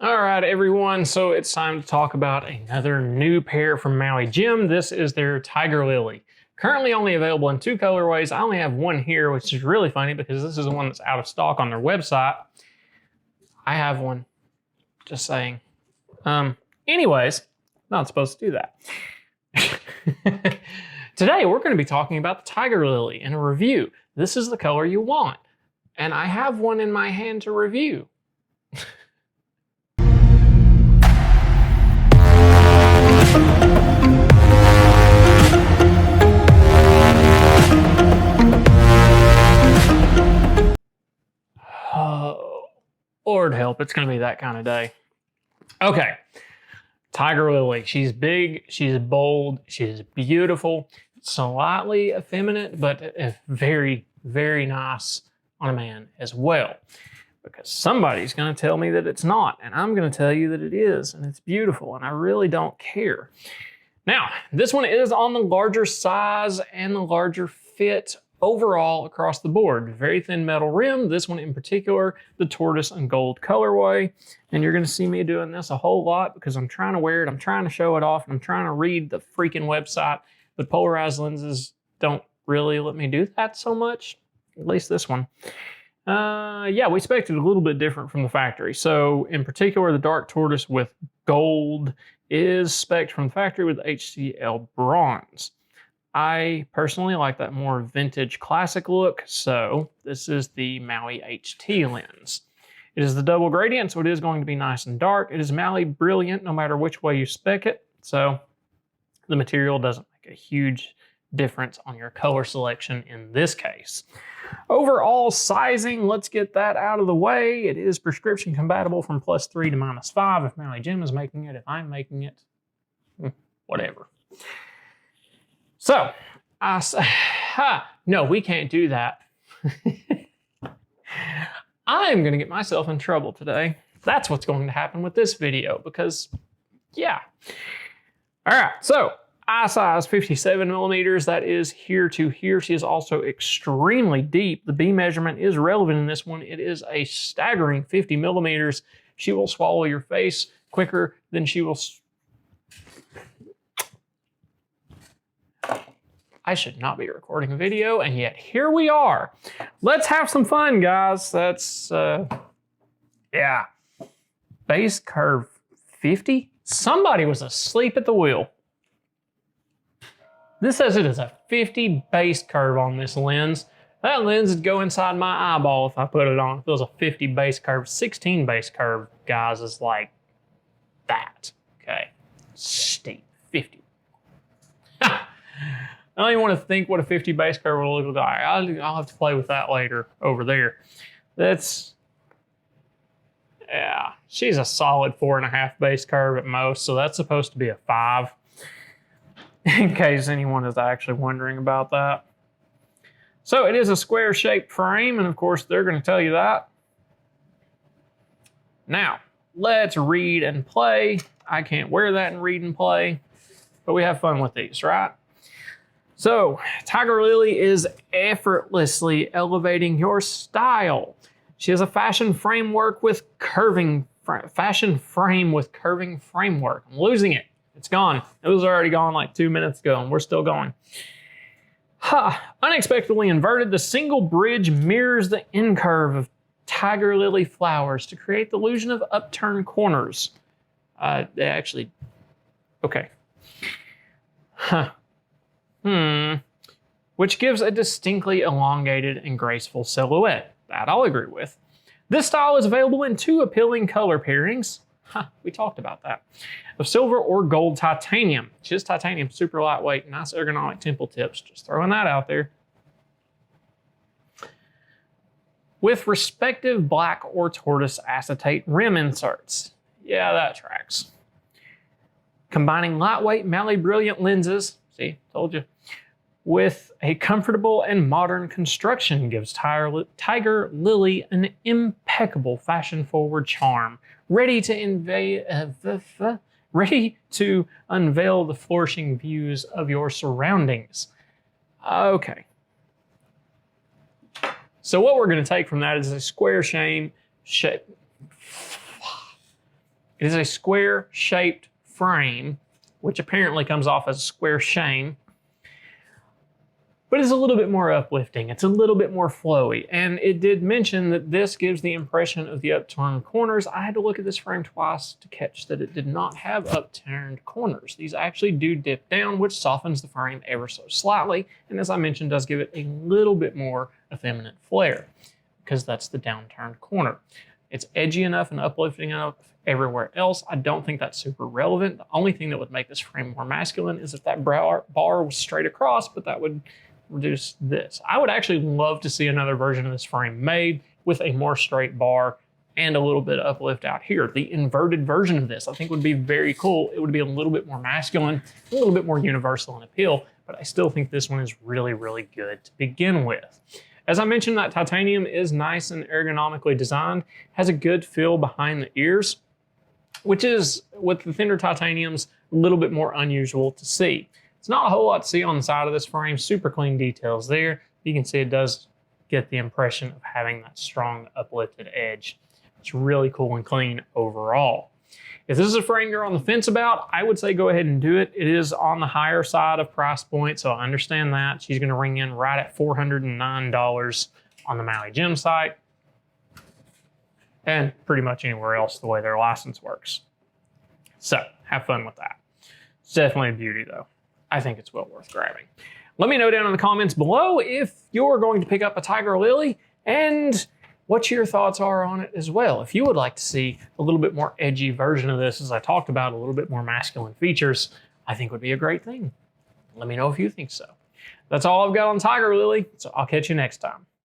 All right, everyone, so it's time to talk about another new pair from Maui Gym. This is their Tiger Lily. Currently only available in 2 colorways. I only have one here, which is really funny because this is the one that's out of stock on their website. I have one, just saying. Anyways, not supposed to do that. Today, we're going to be talking about the Tiger Lily in a review. This is the color you want, and I have one in my hand to review. Oh, Lord help, it's going to be that kind of day. Okay, Tiger Lily. She's big, she's bold, she's beautiful, slightly effeminate, but very, very nice on a man as well. Because somebody's going to tell me that it's not, and I'm going to tell you that it is, and it's beautiful, and I really don't care. Now, this one is on the larger size and the larger fit overall across the board. Very thin metal rim, this one in particular, the tortoise and gold colorway. And you're gonna see me doing this a whole lot because I'm trying to wear it, I'm trying to show it off, and I'm trying to read the freaking website, but polarized lenses don't really let me do that so much, at least this one. Yeah, we expected a little bit different from the factory. So in particular, the dark tortoise with gold is spec'd from the factory with HCl bronze. I personally like that more vintage classic look, so this is the Maui HT lens. It is the double gradient, so it is going to be nice and dark. It is Maui brilliant no matter which way you spec it, so the material doesn't make a huge difference on your color selection in this case. Overall sizing, let's get that out of the way. It is prescription compatible from +3 to -5 if Maui Gym is making it. If I'm making it, whatever. So, no, we can't do that. I'm going to get myself in trouble today. That's what's going to happen with this video because, yeah. All right, so eye size 57 millimeters. That is here to here. She is also extremely deep. The B measurement is relevant in this one. It is a staggering 50 millimeters. She will swallow your face quicker than she will... I should not be recording a video, and yet here we are. Let's have some fun, guys. That's, yeah. Base curve 50? Somebody was asleep at the wheel. This says it is a 50 base curve on this lens. That lens would go inside my eyeball if I put it on. If it was a 50 base curve, 16 base curve, guys, is like that. Okay, steep, 50. I don't even want to think what a 50 base curve will look like. I'll have to play with that later over there. That's, yeah, she's a solid 4.5 base curve at most, so that's supposed to be a 5. In case anyone is actually wondering about that. So it is a square shaped frame, and of course they're going to tell you that. Now, let's read and play. I can't wear that and read and play, but we have fun with these, right? So, Tiger Lily is effortlessly elevating your style. She has a fashion framework with curving framework. I'm losing it. It's gone. It was already gone like 2 minutes ago, and we're still going. Unexpectedly inverted, the single bridge mirrors the incurve of Tiger Lily flowers to create the illusion of upturned corners. They actually, okay. Which gives a distinctly elongated and graceful silhouette. That I'll agree with. This style is available in 2 appealing color pairings. We talked about that. Of silver or gold titanium. Just titanium, super lightweight, nice ergonomic temple tips. Just throwing that out there. With respective black or tortoise acetate rim inserts. Yeah, that tracks. Combining lightweight Maui brilliant lenses, see, told you, with a comfortable and modern construction gives Tiger Lily an impeccable fashion-forward charm, ready to unveil the flourishing views of your surroundings. Okay. So what we're going to take from that is a square shape. It is a square shaped frame, which apparently comes off as a square shame, but it's a little bit more uplifting. It's a little bit more flowy. And it did mention that this gives the impression of the upturned corners. I had to look at this frame twice to catch that it did not have upturned corners. These actually do dip down, which softens the frame ever so slightly. And as I mentioned, does give it a little bit more effeminate flair because that's the downturned corner. It's edgy enough and uplifting enough everywhere else. I don't think that's super relevant. The only thing that would make this frame more masculine is if that bar was straight across, but that would reduce this. I would actually love to see another version of this frame made with a more straight bar and a little bit of uplift out here. The inverted version of this I think would be very cool. It would be a little bit more masculine, a little bit more universal in appeal, but I still think this one is really, really good to begin with. As I mentioned, that titanium is nice and ergonomically designed, has a good feel behind the ears, which is, with the thinner titaniums, a little bit more unusual to see. It's not a whole lot to see on the side of this frame, super clean details there. You can see it does get the impression of having that strong uplifted edge. It's really cool and clean overall. If this is a frame you're on the fence about, I would say go ahead and do it. It is on the higher side of price point, so I understand that. She's gonna ring in right at $409 on the Maui Gym site, and pretty much anywhere else the way their license works. So have fun with that. It's definitely a beauty though. I think it's well worth grabbing. Let me know down in the comments below if you're going to pick up a Tiger Lily and what your thoughts are on it as well. If you would like to see a little bit more edgy version of this, as I talked about, a little bit more masculine features, I think would be a great thing. Let me know if you think so. That's all I've got on Tiger Lily, so I'll catch you next time.